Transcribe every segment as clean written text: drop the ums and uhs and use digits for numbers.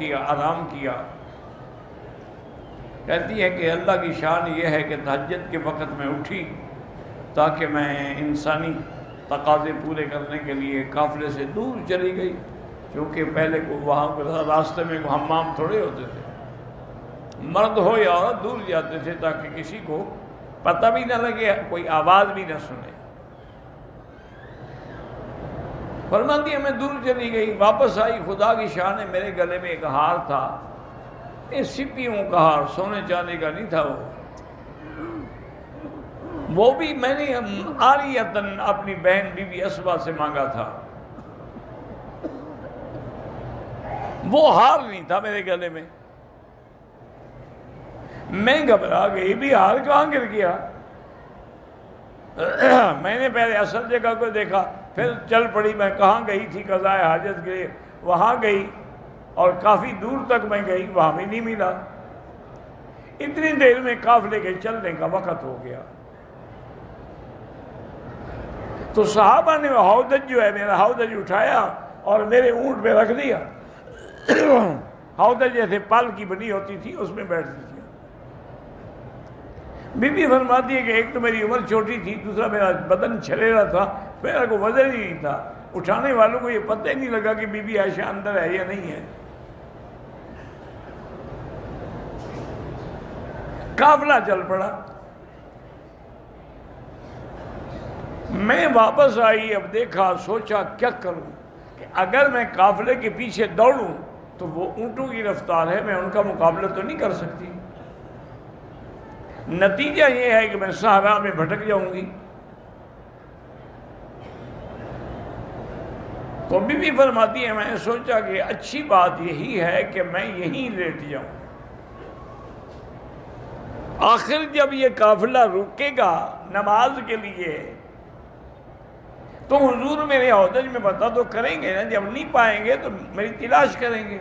کیا، آرام کیا۔ کہتی ہے کہ اللہ کی شان یہ ہے کہ تہجد کے وقت میں اٹھی تاکہ میں انسانی تقاضے پورے کرنے کے لیے قافلے سے دور چلی گئی، کیونکہ پہلے کو وہاں راستے میں حمام تھوڑے ہوتے تھے، مرد ہو یا عورت دور جاتے تھے تاکہ کسی کو پتہ بھی نہ لگے، کوئی آواز بھی نہ سنے۔ فرماتی ہے میں دور چلی گئی، واپس آئی، خدا کی شان ہے میرے گلے میں ایک ہار تھا، یہ سپیوں کا ہار، سونے چاندی کا نہیں تھا، وہ بھی میں نے عاریتاً اپنی بہن بی بی اسما سے مانگا تھا، وہ ہار نہیں تھا میرے گلے میں۔ میں گھبرا گئی، بھی ہار کہاں گر گیا؟ میں نے پہلے اصل جگہ کو دیکھا، پھر چل پڑی، میں کہاں گئی تھی قضائے حاجت کے لیے، وہاں گئی اور کافی دور تک میں گئی، وہاں بھی نہیں ملا۔ اتنی دیر میں قافلے کے چلنے کا وقت ہو گیا، تو صحابہ نے ہودج جو ہے میرا ہودج اٹھایا اور میرے اونٹ پہ رکھ دیا۔ ہودج جیسے پال کی بنی ہوتی تھی، اس میں بیٹھتی تھی۔ بی بی فرماتی ہے کہ ایک تو میری عمر چھوٹی تھی، دوسرا میرا بدن چھلیلا تھا، میرا کوئی وزن ہی نہیں تھا، اٹھانے والوں کو یہ پتہ ہی نہیں لگا کہ بی بی عائشہ اندر ہے یا نہیں ہے۔ قافلہ چل پڑا، میں واپس آئی، اب دیکھا، سوچا کیا کروں کہ اگر میں قافلے کے پیچھے دوڑوں تو وہ اونٹوں کی رفتار ہے، میں ان کا مقابلہ تو نہیں کر سکتی، نتیجہ یہ ہے کہ میں صحرا میں بھٹک جاؤں گی۔ تو بی بی فرماتی ہے میں نے سوچا کہ اچھی بات یہی ہے کہ میں یہیں لیٹ جاؤں، آخر جب یہ قافلہ رکے گا نماز کے لیے تو حضور میرے ہودج میں پتہ تو کریں گے نا، جب نہیں پائیں گے تو میری تلاش کریں گے۔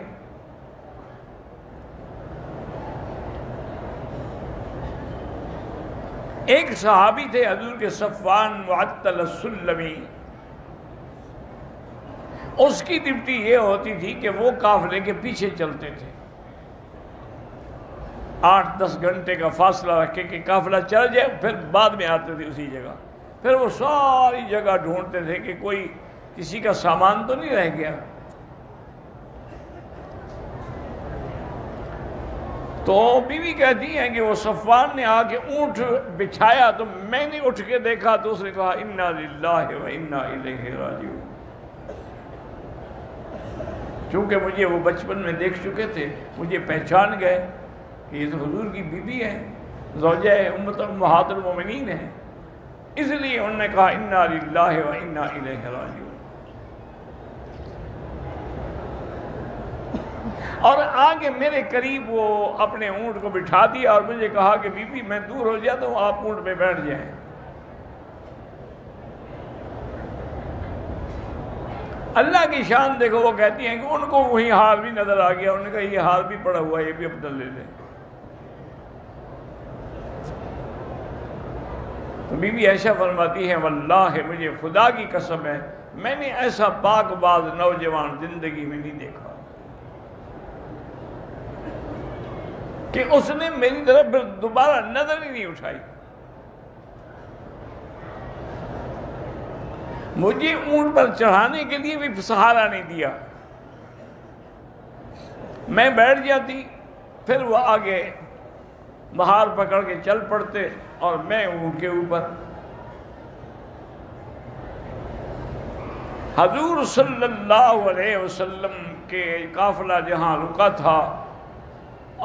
ایک صحابی تھے حضور کے، صفوان معطل السلمی، اس کی ڈیوٹی یہ ہوتی تھی کہ وہ قافلے کے پیچھے چلتے تھے، 8-10 گھنٹے کا فاصلہ رکھے کہ قافلہ چل جائے، پھر بعد میں آتے تھے اسی جگہ، پھر وہ ساری جگہ ڈھونڈتے تھے کہ کوئی کسی کا سامان تو نہیں رہ گیا۔ تو بیوی کہتی ہیں کہ وہ صفوان نے آ کے اونٹ بچھایا تو میں نے اٹھ کے دیکھا تو اس نے کہا انا للہ و انا الیہ راجعون، چونکہ مجھے وہ بچپن میں دیکھ چکے تھے، مجھے پہچان گئے کہ یہ تو حضور کی بیوی ہے، زوجہ امہات المومنین ہے، اس لیے انہوں نے کہا انا للہ و انا الیہ راجعون۔ اور آگے میرے قریب وہ اپنے اونٹ کو بٹھا دیا اور مجھے کہا کہ بی بی میں دور ہو جاتا ہوں، آپ اونٹ پہ بیٹھ جائیں۔ اللہ کی شان دیکھو، وہ کہتی ہیں کہ ان کو وہی ہار بھی نظر آ گیا، انہوں نے کہا یہ ہار بھی پڑا ہوا ہے، یہ بھی اپنا لے لیں۔ تو بی بی عائشہ فرماتی ہیں واللہ مجھے خدا کی قسم ہے میں نے ایسا پاک باز نوجوان زندگی میں نہیں دیکھا کہ اس نے میری طرف پھر دوبارہ نظر ہی نہیں اٹھائی، مجھے اونٹ پر چڑھانے کے لیے بھی سہارا نہیں دیا، میں بیٹھ جاتی، پھر وہ آگے مہار پکڑ کے چل پڑتے اور میں اونٹ کے اوپر۔ حضور صلی اللہ علیہ وسلم کے قافلہ جہاں رکا تھا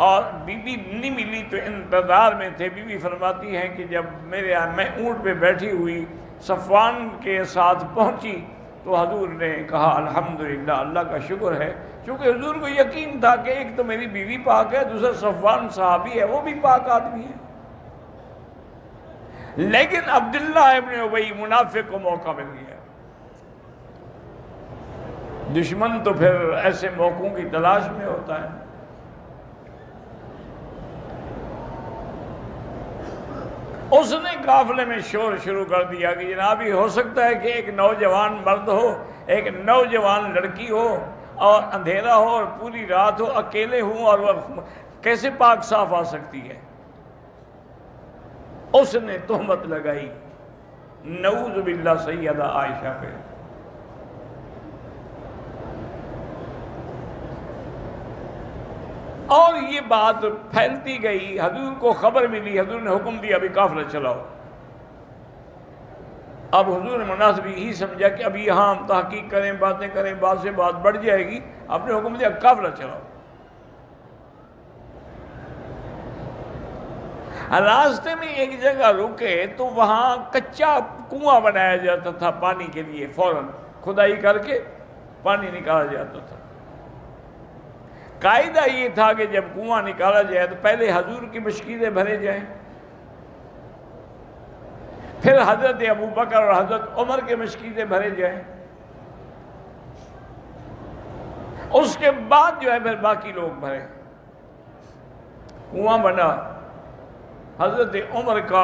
اور بی بی نہیں ملی تو انتظار میں تھے، بی بی فرماتی ہیں کہ جب میں اونٹ پہ بیٹھی ہوئی صفوان کے ساتھ پہنچی تو حضور نے کہا الحمدللہ، اللہ کا شکر ہے، چونکہ حضور کو یقین تھا کہ ایک تو میری بیوی پاک ہے، دوسرا صفوان صحابی ہے، وہ بھی پاک آدمی ہے، لیکن عبداللہ ابن ابی منافق کو موقع مل گیا۔ دشمن تو پھر ایسے موقعوں کی تلاش میں ہوتا ہے۔ اس نے قافلے میں شور شروع کر دیا کہ جناب یہ ہو سکتا ہے کہ ایک نوجوان مرد ہو، ایک نوجوان لڑکی ہو اور اندھیرا ہو اور پوری رات ہو، اکیلے ہوں، اور وہ کیسے پاک صاف آ سکتی ہے؟ اس نے تہمت لگائی نعوذ باللہ سیدہ عائشہ پہ۔ اور یہ بات پھیلتی گئی، حضور کو خبر ملی، حضور نے حکم دیا ابھی قافلہ چلاؤ۔ اب حضور نے مناسب یہی سمجھا کہ ابھی یہاں ہم تحقیق کریں، باتیں کریں، بات سے بات بڑھ جائے گی، آپ نے حکم دیا قافلہ چلاؤ۔ راستے میں ایک جگہ رکے تو وہاں کچا کنواں بنایا جاتا تھا پانی کے لیے، فوراً کھدائی کر کے پانی نکالا جاتا تھا۔ قاعدہ یہ تھا کہ جب کنواں نکالا جائے تو پہلے حضور کی مشکیزیں بھرے جائیں، پھر حضرت ابوبکر اور حضرت عمر کے مشکیزیں بھرے جائیں، اس کے بعد جو ہے پھر باقی لوگ بھریں۔ کنواں بنا، حضرت عمر کا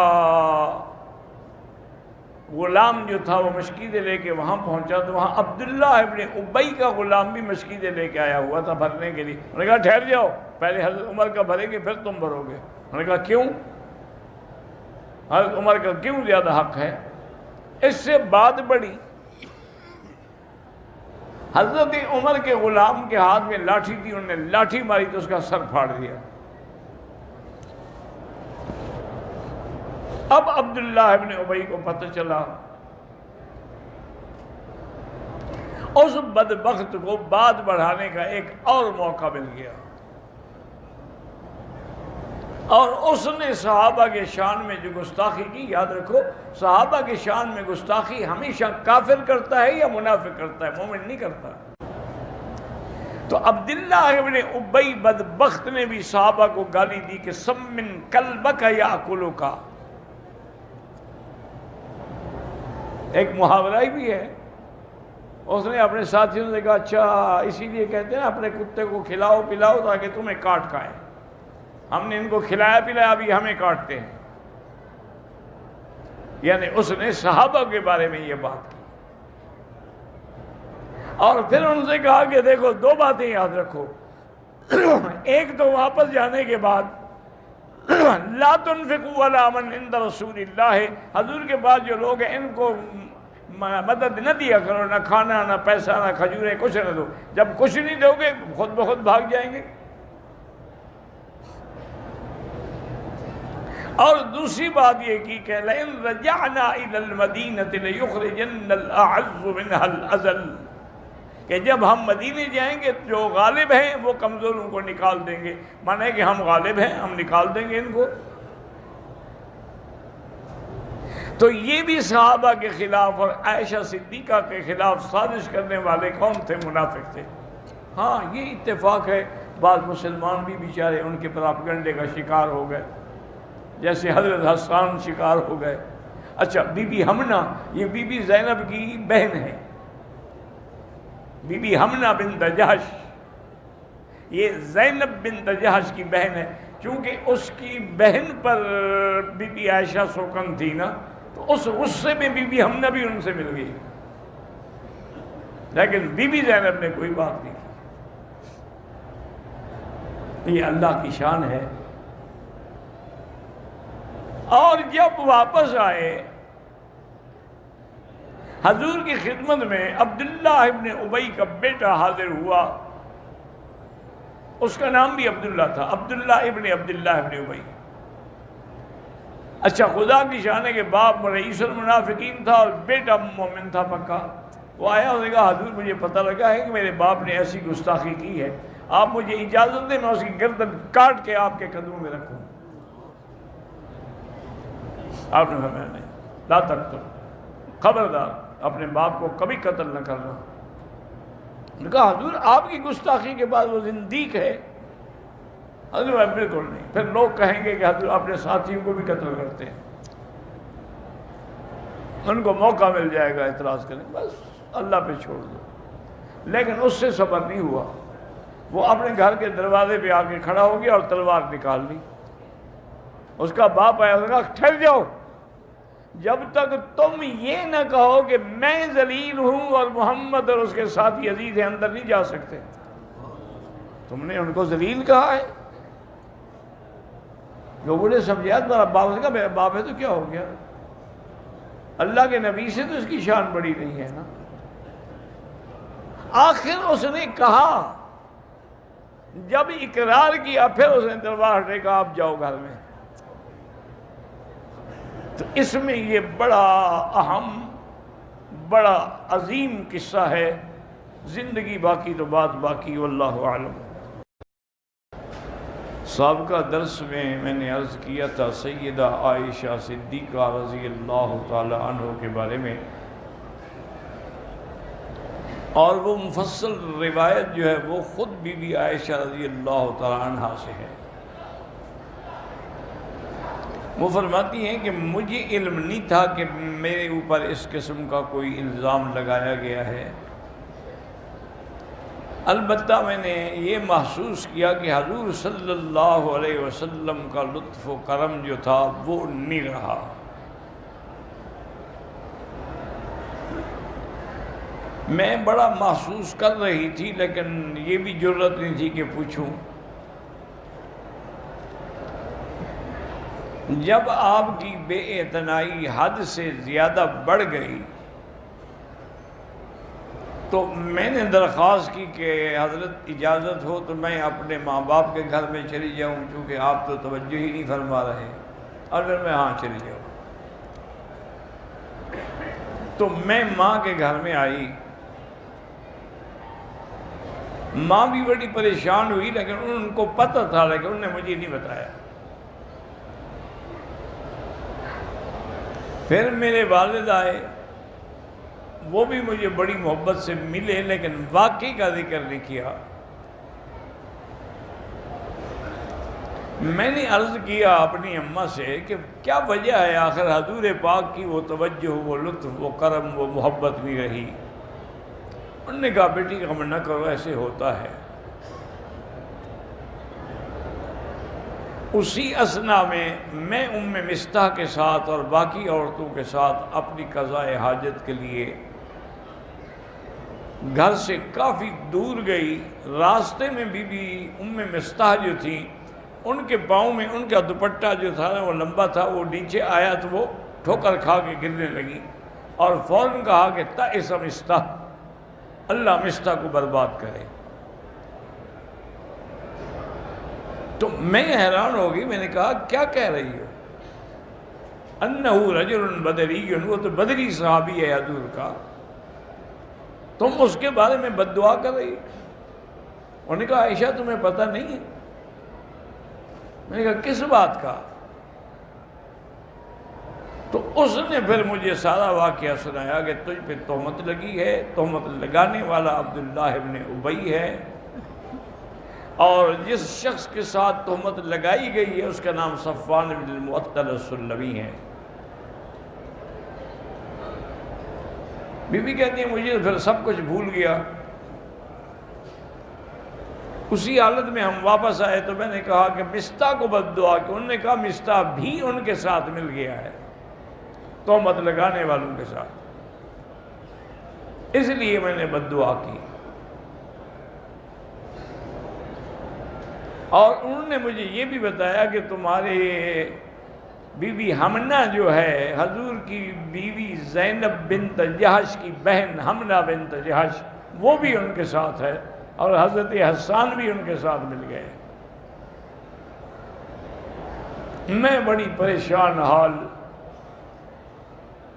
غلام جو تھا وہ مشکیزیں لے کے وہاں پہنچا تو وہاں عبداللہ ابن ابی کا غلام بھی مشکیزیں لے کے آیا ہوا تھا بھرنے کے لیے۔ انہوں نے کہا ٹھہر جاؤ، پہلے حضرت عمر کا بھریں گے پھر تم بھرو گے۔ انہوں نے کہا کیوں؟ حضرت عمر کا کیوں زیادہ حق ہے؟ اس سے بات بڑھی، حضرت عمر کے غلام کے ہاتھ میں لاٹھی تھی، انہوں نے لاٹھی ماری تو اس کا سر پھاڑ دیا۔ اب عبداللہ ابن ابی کو پتہ چلا، اس بدبخت کو بات بڑھانے کا ایک اور موقع مل گیا، اور اس نے صحابہ کے شان میں جو گستاخی کی، یاد رکھو صحابہ کے شان میں گستاخی ہمیشہ کافر کرتا ہے یا منافق کرتا ہے، مومن نہیں کرتا۔ تو عبداللہ ابن ابی بدبخت نے بھی صحابہ کو گالی دی کہ سمن کلبک یاکلک، ایک محاورہ بھی ہے۔ اس نے اپنے ساتھیوں سے کہا اچھا اسی لیے کہتے ہیں اپنے کتے کو کھلاؤ پلاؤ تاکہ تمہیں کاٹ کھائیں، ہم نے ان کو کھلایا پلایا ابھی ہمیں کاٹتے ہیں۔ یعنی اس نے صحابہ کے بارے میں یہ بات کی، اور پھر ان سے کہا کہ دیکھو دو باتیں یاد رکھو، ایک تو واپس جانے کے بعد لا تنفقوا علی من عند رسول اللہ، حضور کے بعد جو لوگ ہیں ان کو مدد نہ دیا کرو، نہ کھانا نہ پیسہ نہ کھجوریں، کچھ نہ دو، جب کچھ نہیں دو گے خود بخود بھاگ جائیں گے۔ اور دوسری بات یہ کی کہ لئن رجعنا الی المدینۃ لیخرجن الاعز منها الاذل، کہ جب ہم مدینے جائیں گے جو غالب ہیں وہ کمزوروں کو نکال دیں گے، مانے کہ ہم غالب ہیں ہم نکال دیں گے ان کو۔ تو یہ بھی صحابہ کے خلاف اور عائشہ صدیقہ کے خلاف سازش کرنے والے کون تھے؟ منافق تھے۔ ہاں یہ اتفاق ہے، بعض مسلمان بھی بیچارے ان کے پراپگنڈے کا شکار ہو گئے، جیسے حضرت حسان شکار ہو گئے۔ اچھا بی بی حمنہ، یہ بی بی زینب کی بہن ہے، بی بی حمنہ بنت جحش، یہ زینب بنت جحش کی بہن ہے، چونکہ اس کی بہن پر بی بی عائشہ سوکن تھی نا، تو اس غصے میں بی بی حمنہ بھی ان سے مل گئی، لیکن بی بی زینب نے کوئی بات نہیں کی۔ یہ اللہ کی شان ہے۔ اور جب واپس آئے حضور کی خدمت میں عبداللہ ابن ابی کا بیٹا حاضر ہوا، اس کا نام بھی عبداللہ تھا، عبداللہ ابن ابی۔ اچھا خدا کی شان ہے کہ باپ رئیس المنافقین تھا اور بیٹا مومن تھا پکا۔ وہ آیا اور نے کہا حضور مجھے پتہ لگا ہے کہ میرے باپ نے ایسی گستاخی کی ہے، آپ مجھے اجازت دیں میں اس کی گردن کاٹ کے آپ کے قدموں میں رکھوں۔ آپ نے فرمایا نہیں، لا تقتل، خبردار اپنے باپ کو کبھی قتل نہ کرنا۔ نے کہا حضور آپ کی گستاخی کے بعد وہ زندیق ہے۔ حضور بالکل نہیں، پھر لوگ کہیں گے کہ حضور اپنے ساتھیوں کو بھی قتل کرتے ہیں، ان کو موقع مل جائے گا اعتراض کریں، بس اللہ پہ چھوڑ دو۔ لیکن اس سے صبر نہیں ہوا، وہ اپنے گھر کے دروازے پہ آ کے کھڑا ہو گیا اور تلوار نکال لی۔ اس کا باپ آیا اور کہا ٹھہر جاؤ، جب تک تم یہ نہ کہو کہ میں ذلیل ہوں اور محمد اور اس کے ساتھی عزیز ہیں، اندر نہیں جا سکتے۔ تم نے ان کو ذلیل کہا ہے۔ لوگوں نے سمجھا تمہارا باپ سے کہا میرا باپ ہے تو کیا ہو گیا، اللہ کے نبی سے تو اس کی شان بڑی نہیں ہے نا۔ آخر اس نے کہا، جب اقرار کیا پھر اس نے دربار ہٹے کہا آپ جاؤ گھر میں۔ تو اس میں یہ بڑا اہم بڑا عظیم قصہ ہے، زندگی باقی تو بات باقی، واللہ اعلم۔ سابقہ درس میں نے عرض کیا تھا سیدہ عائشہ صدیقہ رضی اللہ تعالی عنہ کے بارے میں، اور وہ مفصل روایت جو ہے وہ خود بی بی عائشہ رضی اللہ تعالی عنہ سے ہے۔ وہ فرماتی ہیں کہ مجھے علم نہیں تھا کہ میرے اوپر اس قسم کا کوئی الزام لگایا گیا ہے، البتہ میں نے یہ محسوس کیا کہ حضور صلی اللہ علیہ وسلم کا لطف و کرم جو تھا وہ نہیں رہا۔ میں بڑا محسوس کر رہی تھی لیکن یہ بھی جرأت نہیں تھی کہ پوچھوں۔ جب آپ کی بے اعتنائی حد سے زیادہ بڑھ گئی تو میں نے درخواست کی کہ حضرت اجازت ہو تو میں اپنے ماں باپ کے گھر میں چلی جاؤں، چونکہ آپ تو توجہ ہی نہیں فرما رہے۔ اور پھر میں ہاں چلی جاؤں، تو میں ماں کے گھر میں آئی۔ ماں بھی بڑی پریشان ہوئی، لیکن ان کو پتہ تھا لیکن انہوں نے مجھے نہیں بتایا۔ پھر میرے والد آئے، وہ بھی مجھے بڑی محبت سے ملے لیکن واقعی کا ذکر نہیں کیا۔ میں نے عرض کیا اپنی اماں سے کہ کیا وجہ ہے آخر حضور پاک کی وہ توجہ، وہ لطف، وہ کرم، وہ محبت بھی رہی؟ انہوں نے کہا بیٹی غم نہ کرو، ایسے ہوتا ہے۔ اسی اثنا میں ام مستح کے ساتھ اور باقی عورتوں کے ساتھ اپنی قضاء حاجت کے لیے گھر سے کافی دور گئی۔ راستے میں بی بی ام مستح جو تھی، ان کے پاؤں میں ان کا دوپٹہ جو تھا وہ لمبا تھا، وہ نیچے آیا تو وہ ٹھوکر کھا کے گرنے لگی، اور فوراً کہا کہ تائس مستح، اللہ مستح کو برباد کرے۔ تو میں حیران ہو گئی، میں نے کہا کیا کہہ رہی ہو؟ انہو رجل بدری، وہ تو بدری صحابی ہے حضور کا، تم اس کے بارے میں بد دعا کر رہی؟ انہوں نے کہا عائشہ تمہیں پتہ نہیں ہے؟ میں نے کہا کس بات کا؟ تو اس نے پھر مجھے سارا واقعہ سنایا کہ تجھ پہ تہمت لگی ہے، تہمت لگانے والا عبداللہ ابن ابی ہے، اور جس شخص کے ساتھ تہمت لگائی گئی ہے اس کا نام صفوان بن المعطل السلمی ہے۔ بی بی کہتی ہے مجھے پھر سب کچھ بھول گیا۔ اسی حالت میں ہم واپس آئے تو میں نے کہا کہ مستح کو بد دعا کی۔ انہوں نے کہا مستح بھی ان کے ساتھ مل گیا ہے، تہمت لگانے والوں کے ساتھ، اس لیے میں نے بد دعا کی۔ اور انہوں نے مجھے یہ بھی بتایا کہ تمہارے بی بی حمنہ جو ہے، حضور کی بیوی زینب بنت جہش کی بہن حمنہ بنت جہش، وہ بھی ان کے ساتھ ہے، اور حضرت حسان بھی ان کے ساتھ مل گئے۔ میں بڑی پریشان حال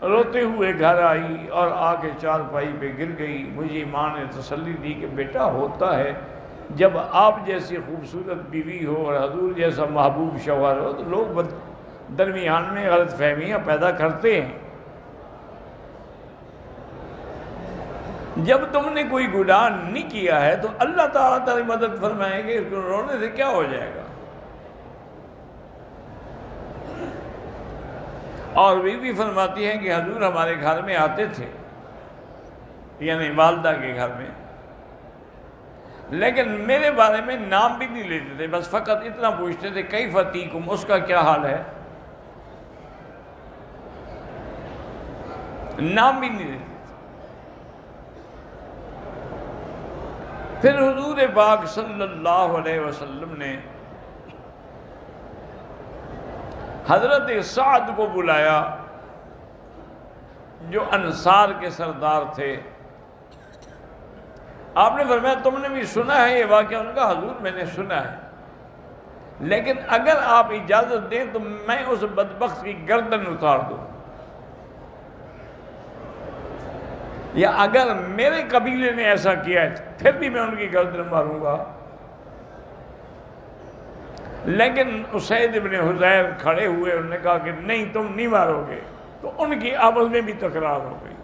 روتے ہوئے گھر آئی اور آ کے چارپائی پہ گر گئی۔ مجھے ماں نے تسلی دی کہ بیٹا ہوتا ہے، جب آپ جیسی خوبصورت بیوی ہو اور حضور جیسا محبوب شوہر ہو تو لوگ درمیان میں غلط فہمیاں پیدا کرتے ہیں۔ جب تم نے کوئی گناہ نہیں کیا ہے تو اللہ تعالیٰ تمہاری مدد فرمائیں گے، اس کو رونے سے کیا ہو جائے گا؟ اور بیوی فرماتی ہیں کہ حضور ہمارے گھر میں آتے تھے، یعنی والدہ کے گھر میں، لیکن میرے بارے میں نام بھی نہیں لیتے تھے، بس فقط اتنا پوچھتے تھے کیف تیکم، اس کا کیا حال ہے؟ نام بھی نہیں لیتے. پھر حضور پاک صلی اللہ علیہ وسلم نے حضرت سعد کو بلایا جو انصار کے سردار تھے. آپ نے فرمایا تم نے بھی سنا ہے یہ واقعہ؟ ان کا حضور میں نے سنا ہے، لیکن اگر آپ اجازت دیں تو میں اس بدبخت کی گردن اتار دوں، یا اگر میرے قبیلے نے ایسا کیا ہے پھر بھی میں ان کی گردن ماروں گا. لیکن اسید ابن حضیر کھڑے ہوئے، انہوں نے کہا کہ نہیں تم نہیں مارو گے، تو ان کی آپس میں بھی تکرار ہو گئی.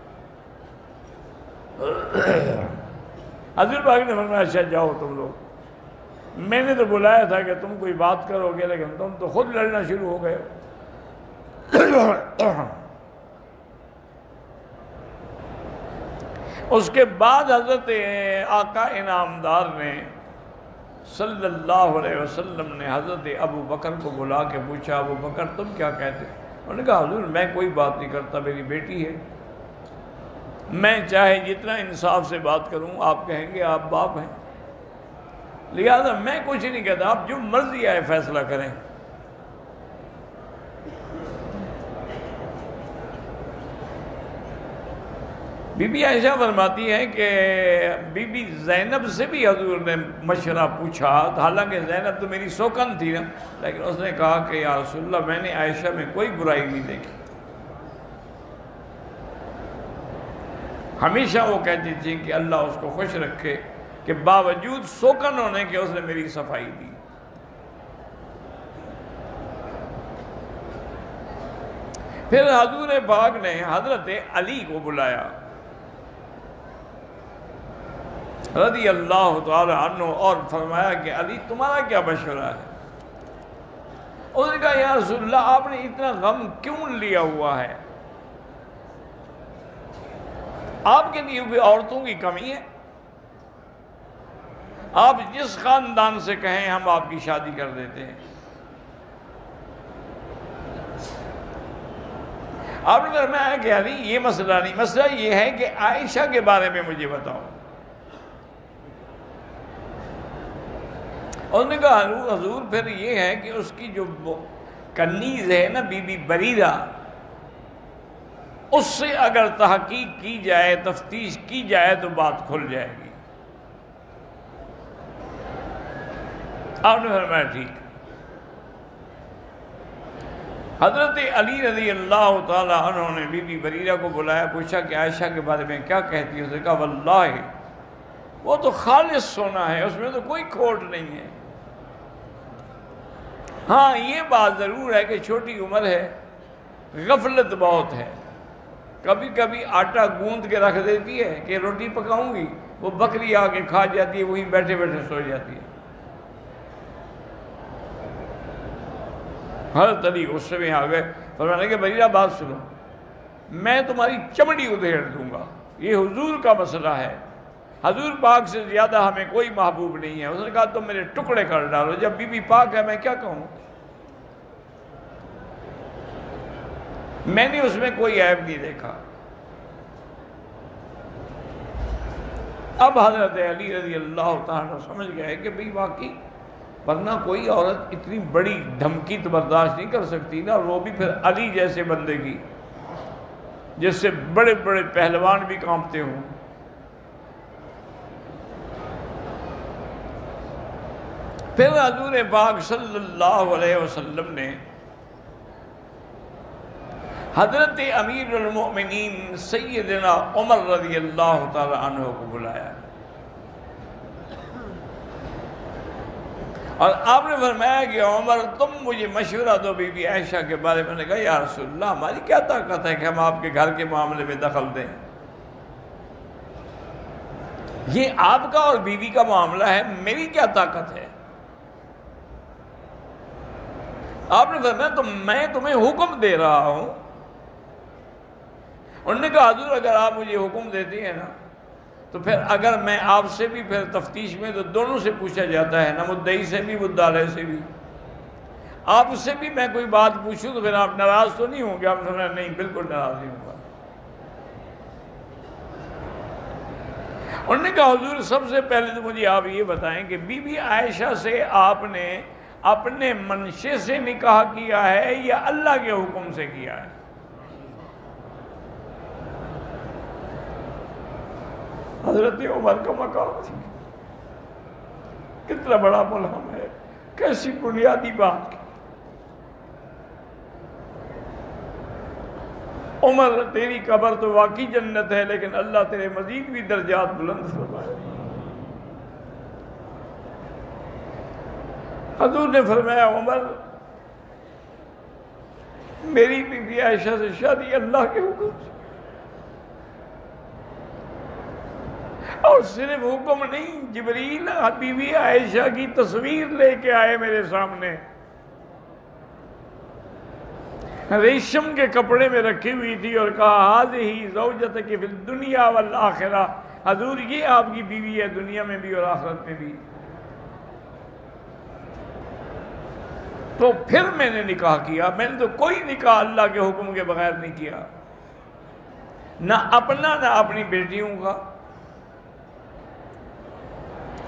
حضور پاک نے فرمایا اچھا جاؤ تم لوگ، میں نے تو بلایا تھا کہ تم کوئی بات کرو گے، لیکن تم تو خود لڑنا شروع ہو گئے. اس کے بعد حضرت آقا انعامدار نے صلی اللہ علیہ وسلم نے حضرت ابو بکر کو بلا کے پوچھا ابو بکر تم کیا کہتے؟ انہوں نے کہا حضور میں کوئی بات نہیں کرتا، میری بیٹی ہے، میں چاہے جتنا انصاف سے بات کروں آپ کہیں گے آپ باپ ہیں، لہذا میں کچھ نہیں کہتا، آپ جو مرضی آئے فیصلہ کریں. بی بی عائشہ فرماتی ہے کہ بی بی زینب سے بھی حضور نے مشورہ پوچھا، حالانکہ زینب تو میری سوکن تھی نا، لیکن اس نے کہا کہ یا رسول اللہ میں نے عائشہ میں کوئی برائی نہیں دیکھی. ہمیشہ وہ کہتی تھی کہ اللہ اس کو خوش رکھے کہ باوجود سوکن ہونے کے اس نے میری صفائی دی. پھر حضور پاک نے حضرت علی کو بلایا رضی اللہ تعالی عنہ اور فرمایا کہ علی تمہارا کیا مشورہ ہے؟ اس نے کہا یا رسول اللہ آپ نے اتنا غم کیوں لیا ہوا ہے؟ آپ کے لیے بھی عورتوں کی کمی ہے، آپ جس خاندان سے کہیں ہم آپ کی شادی کر دیتے ہیں. آپ نے فرمایا کہ علی یہ مسئلہ نہیں، مسئلہ یہ ہے کہ عائشہ کے بارے میں مجھے بتاؤ. اور نے کہا حضور پھر یہ ہے کہ اس کی جو کنیز ہے نا بی بی بریرہ، اس سے اگر تحقیق کی جائے تفتیش کی جائے تو بات کھل جائے گی. آپ نے فرمایا ٹھیک. حضرت علی رضی اللہ تعالی عنہ نے بی بی بریرہ کو بلایا، پوچھا کہ عائشہ کے بارے میں کیا کہتی ہے؟ اس نے کہا واللہ وہ تو خالص سونا ہے، اس میں تو کوئی کھوٹ نہیں ہے. ہاں یہ بات ضرور ہے کہ چھوٹی عمر ہے، غفلت بہت ہے، کبھی کبھی آٹا گوندھ کے رکھ دیتی ہے کہ روٹی پکاؤں گی، وہ بکری آ کے کھا جاتی ہے، وہیں بیٹھے بیٹھے سو جاتی ہے. حضرت علی غصے میں آ گئے، فرمانے کہ بریرہ بات سنو، میں تمہاری چمڑی ادھیڑ دوں گا، یہ حضور کا مسئلہ ہے، حضور پاک سے زیادہ ہمیں کوئی محبوب نہیں ہے. اس نے کہا تم میرے ٹکڑے کر ڈالو، جب بی بی پاک ہے میں کیا کہوں؟ میں نے اس میں کوئی عیب نہیں دیکھا. اب حضرت علی رضی اللہ تعالیٰ سمجھ گئے کہ بھئی واقعی ورنہ کوئی عورت اتنی بڑی دھمکی تو برداشت نہیں کر سکتی نا، اور وہ بھی پھر علی جیسے بندے کی جس سے بڑے بڑے پہلوان بھی کانپتے ہوں. پھر حضور پاک صلی اللہ علیہ وسلم نے حضرت امیر المؤمنین سیدنا عمر رضی اللہ تعالی عنہ کو بلایا اور آپ نے فرمایا کہ عمر تم مجھے مشورہ دو بی بی عائشہ کے بارے میں. نے کہا یا رسول اللہ ہماری کیا طاقت ہے کہ ہم آپ کے گھر کے معاملے میں دخل دیں، یہ آپ کا اور بیوی کا معاملہ ہے، میری کیا طاقت ہے؟ آپ نے فرمایا تو میں تمہیں حکم دے رہا ہوں. انہوں نے کہا حضور اگر آپ مجھے حکم دیتے ہیں نا تو پھر اگر میں آپ سے بھی پھر تفتیش میں تو دونوں سے پوچھا جاتا ہے، نہ مدعی سے بھی مدعا علیہ سے بھی. آپ سے بھی میں کوئی بات پوچھوں تو پھر آپ ناراض تو نہیں ہوں گے؟ آپ نے فرمایا نہیں بالکل ناراض نہیں ہوں گا. انہوں نے کہا حضور سب سے پہلے تو مجھے آپ یہ بتائیں کہ بی بی عائشہ سے آپ نے اپنے منشے سے نکاح کیا ہے یا اللہ کے حکم سے کیا ہے؟ حضرت عمر کا مقام تھی، کتنا بڑا ملہم ہے، کیسی بنیادی بات کی۔ عمر تیری قبر تو واقعی جنت ہے، لیکن اللہ تیرے مزید بھی درجات بلند فرمائے۔ حضور نے فرمایا عمر میری بی بی عائشہ سے شادی اللہ کے حکم سے، اور صرف حکم نہیں، جبریل بی بی عائشہ کی تصویر لے کے آئے میرے سامنے، ریشم کے کپڑے میں رکھی ہوئی تھی، اور کہا ہذہ زوجتک فی الدنیا والآخرہ، حضور یہ آپ کی بیوی ہے دنیا میں بھی اور آخرت میں بھی۔ تو پھر میں نے نکاح کیا، میں نے تو کوئی نکاح اللہ کے حکم کے بغیر نہیں کیا، نہ اپنا نہ اپنی بیٹیوں کا۔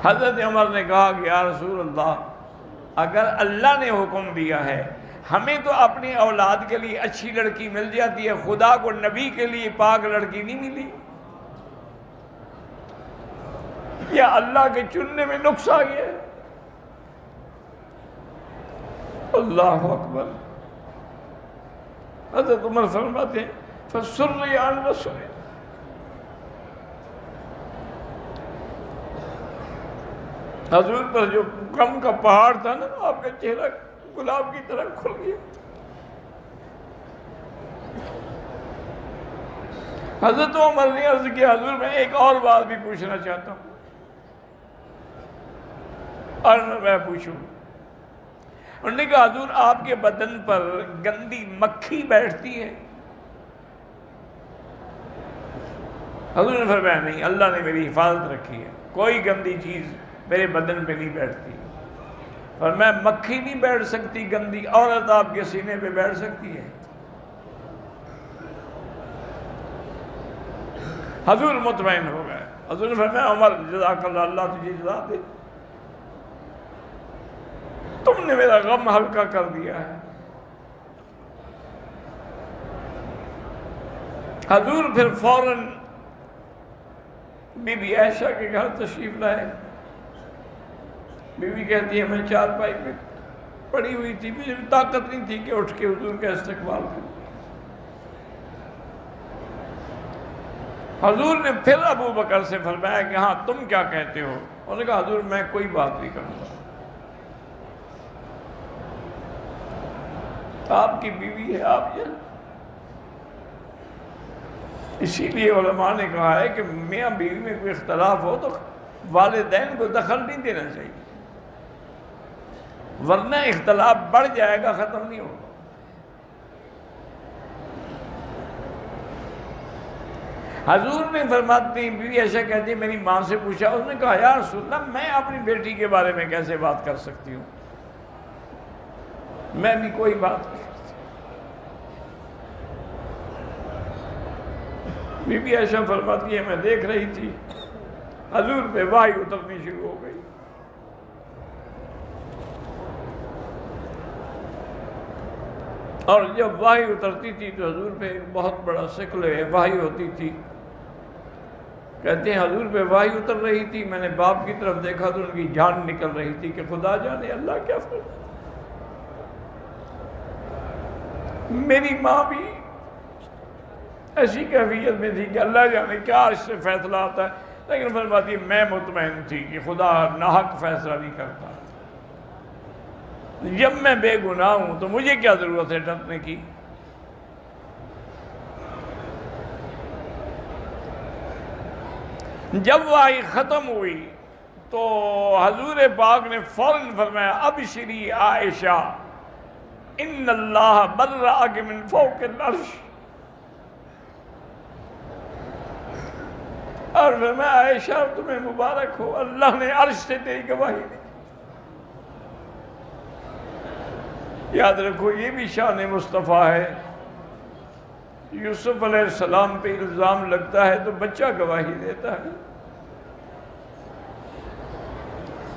حضرت عمر نے کہا کہ یا رسول اللہ، اگر اللہ نے حکم دیا ہے، ہمیں تو اپنی اولاد کے لیے اچھی لڑکی مل جاتی ہے، خدا کو نبی کے لیے پاک لڑکی نہیں ملی؟ یا اللہ کے چننے میں نقص آ گیا؟ اللہ اکبر۔ حضرت عمر فرماتے ہیں فَسُرِّ عَنْ رَسُولِ، حضور پر جو غم کا پہاڑ تھا نا، آپ کا چہرہ گلاب کی طرح کھل گیا۔ حضرت عمر نے عرض کیا حضور میں ایک اور بات بھی پوچھنا چاہتا ہوں، اور میں پوچھوں؟ انہوں نے کہا حضور آپ کے بدن پر گندی مکھی بیٹھتی ہے؟ حضور نے فرمایا نہیں، اللہ نے میری حفاظت رکھی ہے، کوئی گندی چیز میرے بدن پہ نہیں بیٹھتی۔ اور میں مکھی نہیں بیٹھ سکتی، گندی عورت آپ کے سینے پہ بیٹھ سکتی ہے؟ حضور مطمئن ہو گئے۔ حضور نے فرمایا عمر جزاک اللہ، اللہ تجھے جزا دے، تم نے میرا غم ہلکا کر دیا ہے۔ حضور پھر فوراً بی بی عائشہ کے گھر تشریف لائے۔ بی بی کہتی ہے میں چارپائی میں پڑی ہوئی تھی، مجھے طاقت نہیں تھی کہ اٹھ کے حضور کا استقبال کروں۔ حضور نے پھر ابو بکر سے فرمایا کہ ہاں تم کیا کہتے ہو؟ انہوں نے کہا حضور میں کوئی بات نہیں کروں گا، آپ کی بیوی ہے، آپ یہ۔ اسی لیے علماء نے کہا ہے کہ میاں بیوی میں کوئی اختلاف ہو تو والدین کو دخل نہیں دینا چاہیے، ورنہ اختلاف بڑھ جائے گا، ختم نہیں ہوگا۔ حضور نے فرماتی بیوی عائشہ کہتی ہے میری ماں سے پوچھا، اس نے کہا یا رسول اللہ میں اپنی بیٹی کے بارے میں کیسے بات کر سکتی ہوں، میں بھی کوئی بات نہیں کرتی۔ بی بی عائشہ فرماتی ہے میں دیکھ رہی تھی حضور پہ وحی اترنی شروع ہو گئی، اور جب وحی اترتی تھی تو حضور پہ بہت بڑا شکل وحی ہوتی تھی۔ کہتے ہیں حضور پہ وحی اتر رہی تھی، میں نے باپ کی طرف دیکھا تو ان کی جان نکل رہی تھی کہ خدا جانے اللہ کیا فرمائے۔ میری ماں بھی ایسی کیفیت میں تھی کہ اللہ جانے کیا اس سے فیصلہ آتا ہے، لیکن فرماتی میں مطمئن تھی کہ خدا ناحق فیصلہ نہیں کرتا، جب میں بے گناہ ہوں تو مجھے کیا ضرورت ہے ڈرنے کی۔ جب وحی ختم ہوئی تو حضور پاک نے فوراً فرمایا ابشری عائشہ ان اللہ برأک من فوق العرش، اور فرمایا عائشہ تمہیں مبارک ہو، اللہ نے عرش سے تیری گواہی دی۔ یاد رکھو یہ بھی شان مصطفیٰ ہے، یوسف علیہ السلام پہ الزام لگتا ہے تو بچہ گواہی دیتا ہے،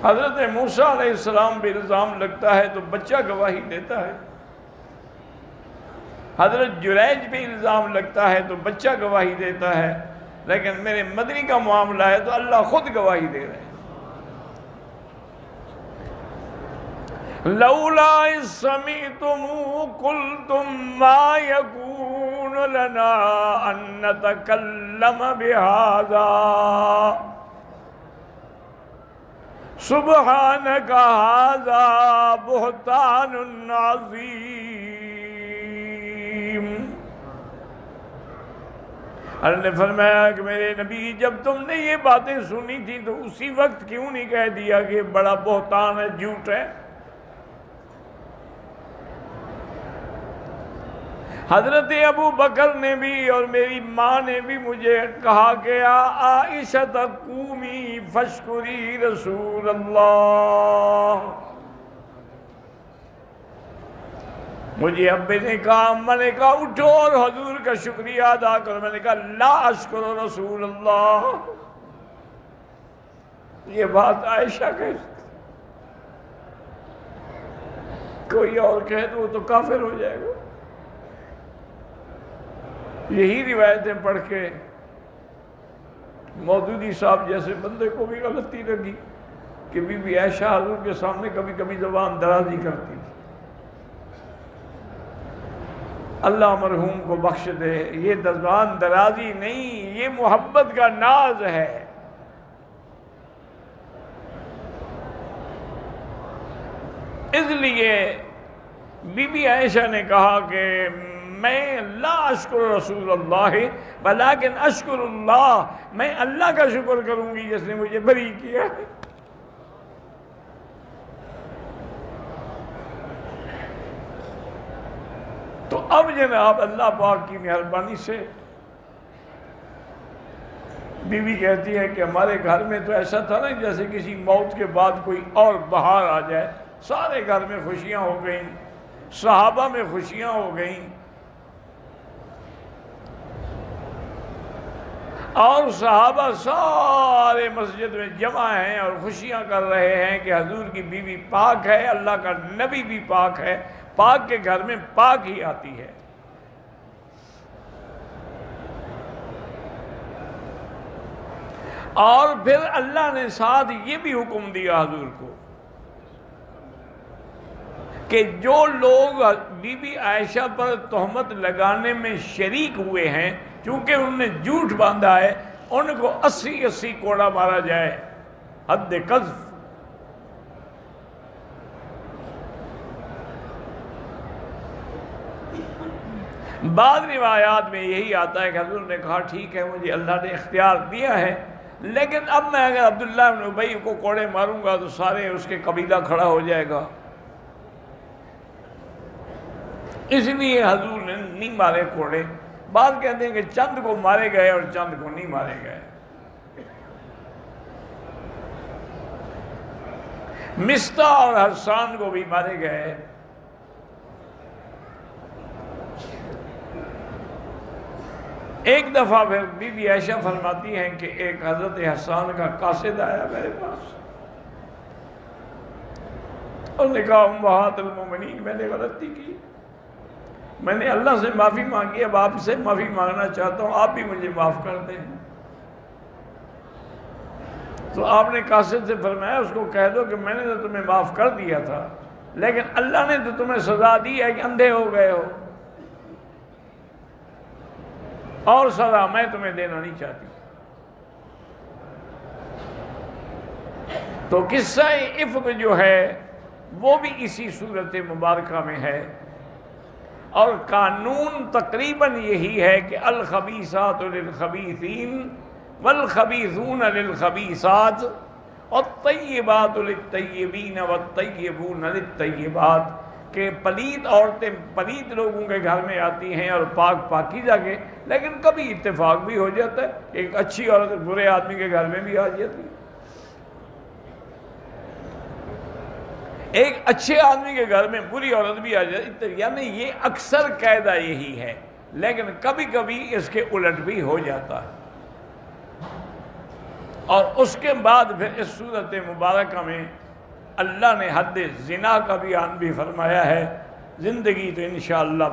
حضرت موسیٰ علیہ السلام پہ الزام لگتا ہے تو بچہ گواہی دیتا ہے، حضرت جریج پہ الزام لگتا ہے تو بچہ گواہی دیتا ہے، لیکن میرے مدنی کا معاملہ ہے تو اللہ خود گواہی دے رہے ہیں۔ لولا اذ سمعتموہ قلتم ما یکون لنا ان نتکلم بہذا سبحانک ھذا بہتان عظیم۔ اللہ نے فرمایا کہ میرے نبی جب تم نے یہ باتیں سنی تھی تو اسی وقت کیوں نہیں کہہ دیا کہ بڑا بہتان ہے، جھوٹ ہے۔ حضرت ابو بکر نے بھی اور میری ماں نے بھی مجھے کہا کہ عائشہ قومی فاشکری رسول اللہ۔ مجھے ابے نے کہا، میں نے کہا اٹھو اور حضور کا شکریہ ادا کرو، میں نے کہا لا اشکر رسول اللہ۔ یہ بات عائشہ کہتی، کوئی اور کہے تو وہ تو کافر ہو جائے گا۔ یہی روایتیں پڑھ کے مودودی صاحب جیسے بندے کو بھی غلطی لگی کہ بی بی عائشہ حضور کے سامنے کبھی کبھی زبان درازی کرتی تھی۔ اللہ مرحوم کو بخش دے، یہ زبان درازی نہیں، یہ محبت کا ناز ہے۔ اس لیے بی بی عائشہ نے کہا کہ میں لا اشکر رسول اللہ بلیکن اشکر اللہ، میں اللہ کا شکر کروں گی جس نے مجھے بری کیا ہے۔ تو اب جناب اللہ پاک کی مہربانی سے بی بی کہتی ہے کہ ہمارے گھر میں تو ایسا تھا نا جیسے کسی موت کے بعد کوئی اور بہار آ جائے، سارے گھر میں خوشیاں ہو گئیں، صحابہ میں خوشیاں ہو گئیں، اور صحابہ سارے مسجد میں جمع ہیں اور خوشیاں کر رہے ہیں کہ حضور کی بیوی پاک ہے، اللہ کا نبی بھی پاک ہے، پاک کے گھر میں پاک ہی آتی ہے۔ اور پھر اللہ نے ساتھ یہ بھی حکم دیا حضور کو کہ جو لوگ بی بی عائشہ پر تہمت لگانے میں شریک ہوئے ہیں، چونکہ انہوں نے جھوٹ باندھا ہے، ان کو 80 کوڑا مارا جائے، حد قذف۔ بعض روایات میں یہی آتا ہے کہ حضور نے کہا ٹھیک ہے مجھے اللہ نے اختیار دیا ہے، لیکن اب میں اگر عبداللہ بن ابی کو کوڑے ماروں گا تو سارے اس کے قبیلہ کھڑا ہو جائے گا، اس لیے حضور نے نہیں مارے کوڑے۔ بعض کہتے ہیں کہ چند کو مارے گئے اور چند کو نہیں مارے گئے۔ مصطح اور حسان کو بھی مارے گئے۔ ایک دفعہ پھر بی بی عائشہ فرماتی ہیں کہ ایک حضرت حسان کا قاصد آیا میرے پاس، اور نے کہا امہات المومنین میں نے غلطی کی، میں نے اللہ سے معافی مانگی، اب آپ سے معافی مانگنا چاہتا ہوں، آپ بھی مجھے معاف کر دیں۔ تو آپ نے قاصد سے فرمایا اس کو کہہ دو کہ میں نے تو تمہیں معاف کر دیا تھا، لیکن اللہ نے تو تمہیں سزا دی ہے کہ اندھے ہو گئے ہو، اور سزا میں تمہیں دینا نہیں چاہتی۔ تو قصہ افک جو ہے وہ بھی اسی صورت مبارکہ میں ہے، اور قانون تقریباً یہی ہے کہ الخبیثات للخبیثین والخبیثون للخبیثات والطیبات للطیبین والطیبون للطیبات، کہ پلید عورتیں پلید لوگوں کے گھر میں آتی ہیں اور پاک پاکیزہ کے، لیکن کبھی اتفاق بھی ہو جاتا ہے، ایک اچھی عورت برے آدمی کے گھر میں بھی آ جاتی ہے، ایک اچھے آدمی کے گھر میں بری عورت بھی آ جاتی، یعنی یہ اکثر قاعدہ یہی ہے، لیکن کبھی کبھی اس کے الٹ بھی ہو جاتا ہے۔ اور اس کے بعد پھر اس صورت مبارکہ میں اللہ نے حد زنا کا بیان بھی فرمایا ہے. زندگی تو انشاءاللہ